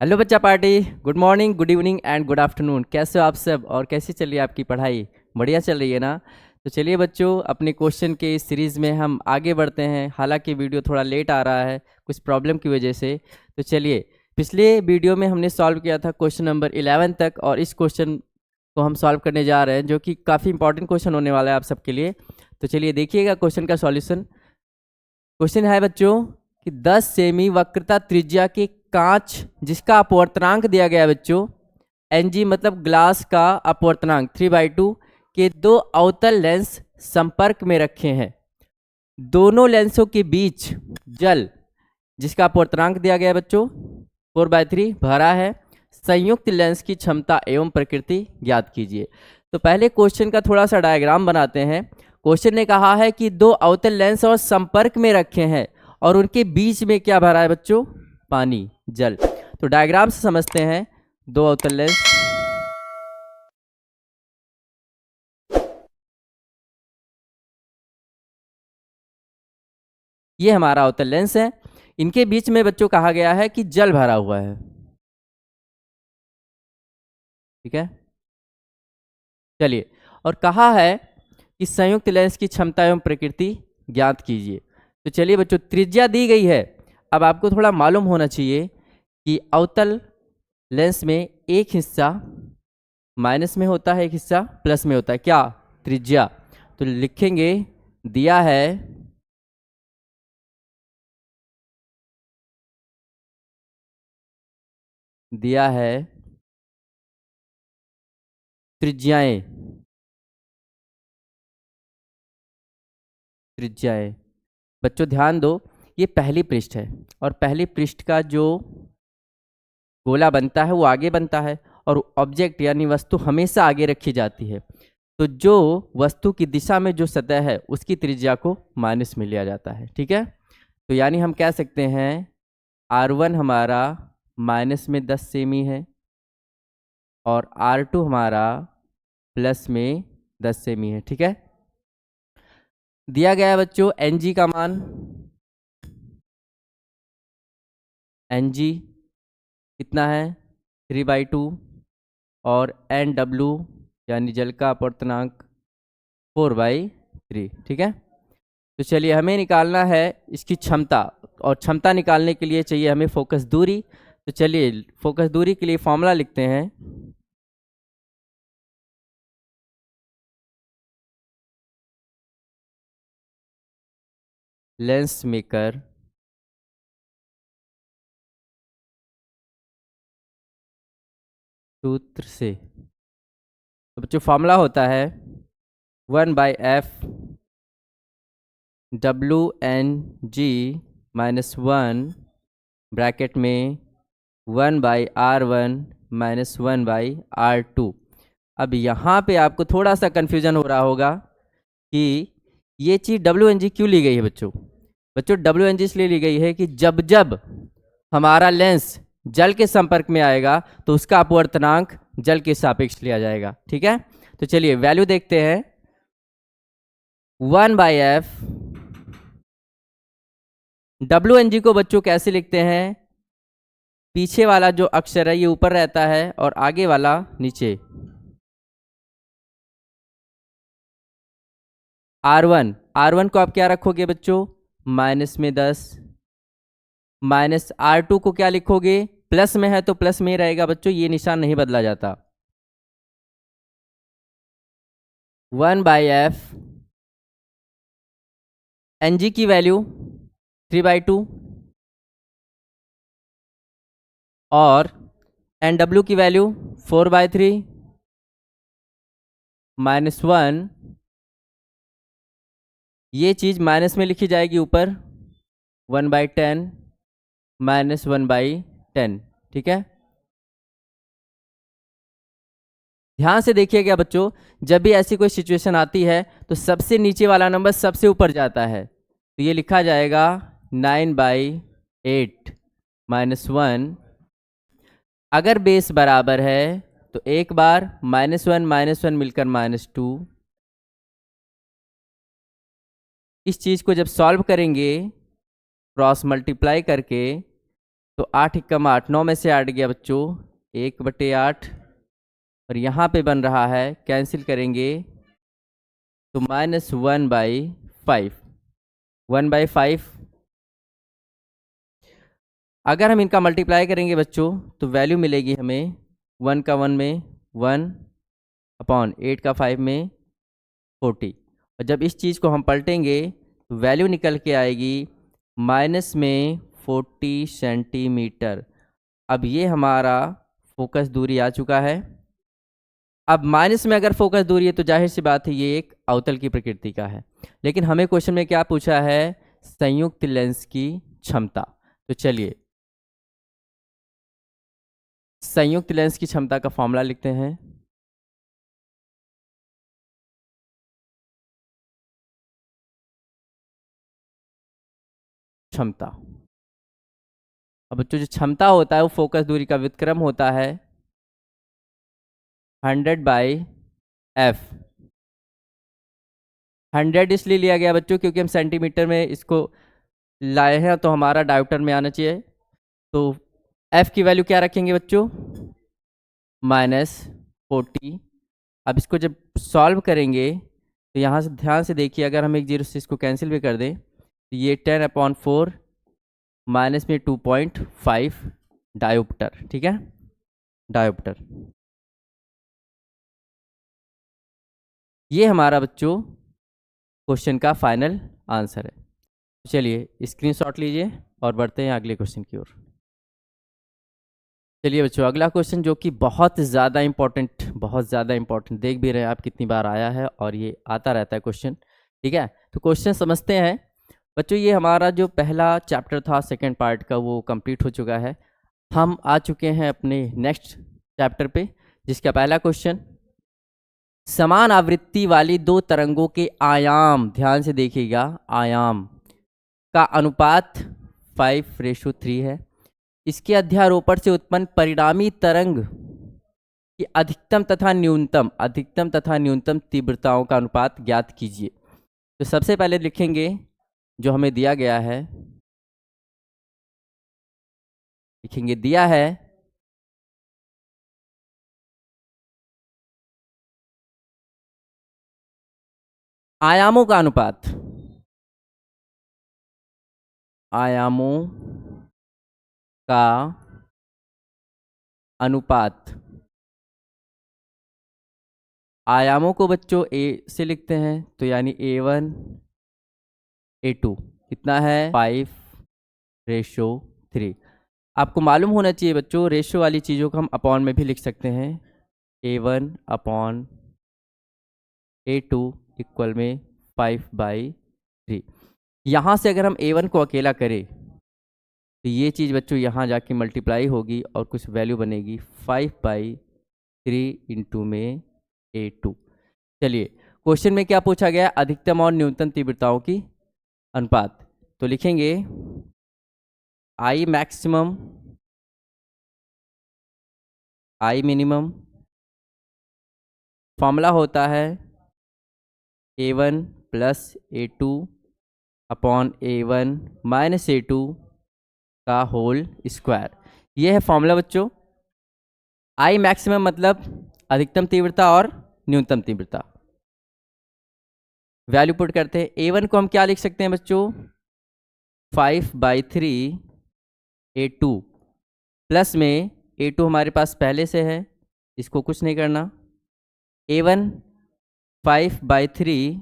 Hello बच्चा party. Good morning, good evening and good afternoon. कैसे हो आप सब और कैसी चल रही है आपकी पढ़ाई? बढ़िया चल रही है ना? तो चलिए बच्चों, अपने क्वेश्चन के इस सीरीज़ में हम आगे बढ़ते हैं। हालांकि वीडियो थोड़ा लेट आ रहा है कुछ प्रॉब्लम की वजह से। तो चलिए, पिछले वीडियो में हमने सॉल्व किया था क्वेश्चन नंबर 11 तक, और इस क्वेश्चन को हम सॉल्व करने जा रहे हैं, जो कि काफ़ी इंपॉर्टेंट क्वेश्चन होने वाला है आप सबके लिए। तो चलिए देखिएगा क्वेश्चन का सॉल्यूशन। क्वेश्चन है बच्चों कि 10 सेमी वक्रता त्रिज्या के कांच जिसका अपवर्तनांक दिया गया है बच्चों Ng, मतलब ग्लास का अपवर्तनांक 3/2 के दो अवतल लेंस संपर्क में रखे हैं। दोनों लेंसों के बीच जल जिसका अपवर्तनांक दिया गया है बच्चों 4/3 भरा है। संयुक्त लेंस की क्षमता एवं प्रकृति ज्ञात कीजिए। तो पहले क्वेश्चन का थोड़ा सा डायग्राम बनाते हैं। क्वेश्चन ने कहा है कि दो अवतल लेंस और संपर्क में रखे हैं और उनके बीच में क्या भरा है बच्चों? पानी, जल। तो डायग्राम से समझते हैं। दो अवतल लेंस, ये हमारा अवतल लेंस है। इनके बीच में बच्चों कहा गया है कि जल भरा हुआ है। ठीक है, चलिए। और कहा है कि संयुक्त लेंस की क्षमता एवं प्रकृति ज्ञात कीजिए। तो चलिए बच्चों, त्रिज्या दी गई है। अब आपको थोड़ा मालूम होना चाहिए कि अवतल लेंस में एक हिस्सा माइनस में होता है, एक हिस्सा प्लस में होता है। क्या? त्रिज्या। तो लिखेंगे दिया है त्रिज्याएं। त्रिज्याएं बच्चों ध्यान दो, ये पहली पृष्ठ है और पहली पृष्ठ का जो गोला बनता है वो आगे बनता है, और ऑब्जेक्ट यानी वस्तु हमेशा आगे रखी जाती है। तो जो वस्तु की दिशा में जो सतह है उसकी त्रिज्या को माइनस में लिया जाता है। ठीक है, तो यानी हम कह सकते हैं R1 हमारा माइनस में 10 सेमी है और R2 हमारा प्लस में 10 सेमी है। ठीक है, दिया गया है बच्चों Ng का मान। Ng कितना है? 3/2। और NW यानी जल का अपवर्तनांक 4/3। ठीक है, तो चलिए हमें निकालना है इसकी क्षमता, और क्षमता निकालने के लिए चाहिए हमें फोकस दूरी। तो चलिए फोकस दूरी के लिए फॉर्मूला लिखते हैं। लेंस मेकर सूत्र से। तो बच्चों फॉर्मूला होता है 1/f WNG -1 ब्रैकेट में 1/R1 -1/R2। अब यहाँ पे आपको थोड़ा सा कन्फ्यूजन हो रहा होगा कि ये चीज़ WNG क्यों ली गई है बच्चों। बच्चों WNG इसलिए ली गई है कि जब जब हमारा लेंस जल के संपर्क में आएगा तो उसका अपवर्तनांक जल के सापेक्ष लिया जाएगा। ठीक है, तो चलिए वैल्यू देखते हैं। 1/f WNG को बच्चों कैसे लिखते हैं? पीछे वाला जो अक्षर है ये ऊपर रहता है और आगे वाला नीचे। R1 को आप क्या रखोगे बच्चों? माइनस में 10। माइनस R2 को क्या लिखोगे? प्लस में है तो प्लस में ही रहेगा बच्चों, ये निशान नहीं बदला जाता। 1/f Ng की वैल्यू 3/2 और NW की वैल्यू 4/3 -1। ये चीज़ माइनस में लिखी जाएगी ऊपर 1/10 -1/10। ठीक है, ध्यान से देखिएगा बच्चों, जब भी ऐसी कोई सिचुएशन आती है तो सबसे नीचे वाला नंबर सबसे ऊपर जाता है। तो ये लिखा जाएगा 9/8 -1। अगर बेस बराबर है तो एक बार -1 मिलकर -2। इस चीज़ को जब सॉल्व करेंगे क्रॉस मल्टीप्लाई करके तो 8 एकम 8, 9 में से 8 गया बच्चों 1/8, और यहाँ पे बन रहा है, कैंसिल करेंगे तो -1/5, 1/5। अगर हम इनका मल्टीप्लाई करेंगे बच्चों तो वैल्यू मिलेगी हमें 1 का 1 में 1/8 का 5 में 40, और जब इस चीज़ को हम पलटेंगे तो वैल्यू निकल के आएगी माइनस में 40 सेंटीमीटर। अब ये हमारा फोकस दूरी आ चुका है। अब माइनस में अगर फोकस दूरी है तो जाहिर सी बात है ये एक अवतल की प्रकृति का है, लेकिन हमें क्वेश्चन में क्या पूछा है, संयुक्त लेंस की क्षमता। तो चलिए संयुक्त लेंस की क्षमता का फॉर्मूला लिखते हैं। क्षमता, अब बच्चों जो क्षमता होता है वो फोकस दूरी का व्युत्क्रम होता है 100/f। 100 इसलिए लिया गया बच्चों क्योंकि हम सेंटीमीटर में इसको लाए हैं, तो हमारा डायोमीटर में आना चाहिए। तो f की वैल्यू क्या रखेंगे बच्चों, -40। अब इसको जब सॉल्व करेंगे तो यहाँ से ध्यान से देखिए, अगर हम एक जीरो से इसको कैंसिल भी कर दें तो ये 10/4 माइनस में 2.5 डायोप्टर, ठीक है, डायोप्टर। ये हमारा बच्चों क्वेश्चन का फाइनल आंसर है। तो चलिए स्क्रीनशॉट लीजिए और बढ़ते हैं अगले क्वेश्चन की ओर। चलिए बच्चों अगला क्वेश्चन जो कि बहुत ज़्यादा इंपॉर्टेंट, देख भी रहे हैं आप कितनी बार आया है और ये आता रहता है क्वेश्चन, ठीक है। तो क्वेश्चन समझते हैं बच्चों। ये हमारा जो पहला चैप्टर था सेकंड पार्ट का वो कंप्लीट हो चुका है। हम आ चुके हैं अपने नेक्स्ट चैप्टर पे, जिसका पहला क्वेश्चन, समान आवृत्ति वाली दो तरंगों के आयाम, ध्यान से देखिएगा, आयाम का अनुपात 5:3 है। इसके अध्यारोपण से उत्पन्न परिणामी तरंग की अधिकतम तथा न्यूनतम तीव्रताओं का अनुपात ज्ञात कीजिए। तो सबसे पहले लिखेंगे जो हमें दिया गया है, लिखेंगे दिया है आयामों का अनुपात, आयामों का अनुपात। आयामों को बच्चों a से लिखते हैं, तो यानी A1 A2 कितना है 5:3। आपको मालूम होना चाहिए बच्चों, रेशो वाली चीज़ों को हम अपॉन में भी लिख सकते हैं, A1/A2 इक्वल में 5/3। यहाँ से अगर हम A1 को अकेला करें तो ये चीज़ बच्चों यहाँ जाके मल्टीप्लाई होगी और कुछ वैल्यू बनेगी 5/3 इंटू में A2। चलिए क्वेश्चन में क्या पूछा गया, अधिकतम और न्यूनतम तीव्रताओं की अनुपात। तो लिखेंगे I maximum I minimum, formula होता है A1 + A2 upon A1 - A2 का होल स्क्वायर। ये है फॉर्मूला बच्चों। I मैक्सिमम मतलब अधिकतम तीव्रता और न्यूनतम तीव्रता। वैल्यू पुट करते हैं, A1 को हम क्या लिख सकते हैं बच्चों, 5/3 A2 प्लस में A2 हमारे पास पहले से है, इसको कुछ नहीं करना, A1 5/3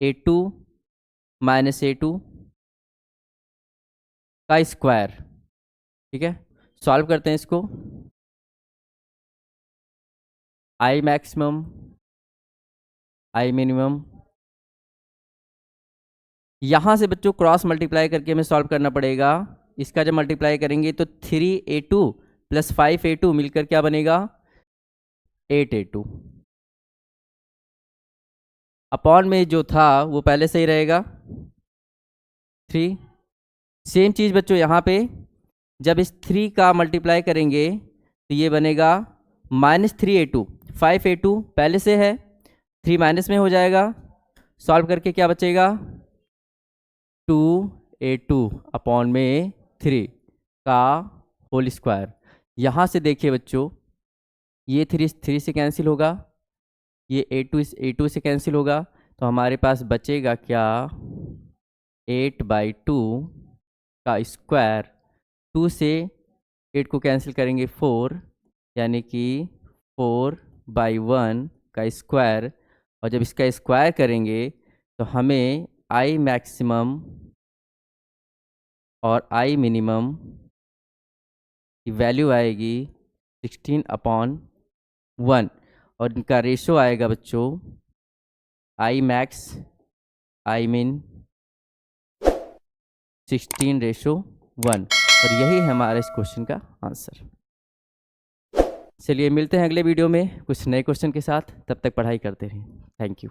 A2 - A2 का स्क्वायर, ठीक है। सॉल्व करते हैं इसको, I मैक्सिमम I मिनिमम, यहाँ से बच्चों क्रॉस मल्टीप्लाई करके हमें सॉल्व करना पड़ेगा। इसका जब मल्टीप्लाई करेंगे तो 3A2 + 5A2 मिलकर क्या बनेगा 8A2। अपॉन में जो था वो पहले से ही रहेगा 3। सेम चीज़ बच्चों यहाँ पे जब इस 3 का मल्टीप्लाई करेंगे तो ये बनेगा -3A2, 5A2 पहले से है, 3 माइनस में हो जाएगा, सॉल्व करके क्या बचेगा 2A2 अपॉन में 3। का होल स्क्वायर। यहाँ से देखिए बच्चों, ये 3 से कैंसिल होगा, ये A2 से कैंसिल होगा, तो हमारे पास बचेगा क्या, 8/2 का स्क्वायर। 2 से 8 को कैंसिल करेंगे 4, यानी कि 4/1 का स्क्वायर। और जब इसका स्क्वायर करेंगे तो हमें आई मैक्सिमम और आई मिनिमम की वैल्यू आएगी 16/1, और इनका रेशो आएगा बच्चों आई मैक्स आई मिन 16:1, और यही है हमारा इस क्वेश्चन का आंसर। चलिए मिलते हैं अगले वीडियो में कुछ नए क्वेश्चन के साथ, तब तक पढ़ाई करते रहें। Thank you.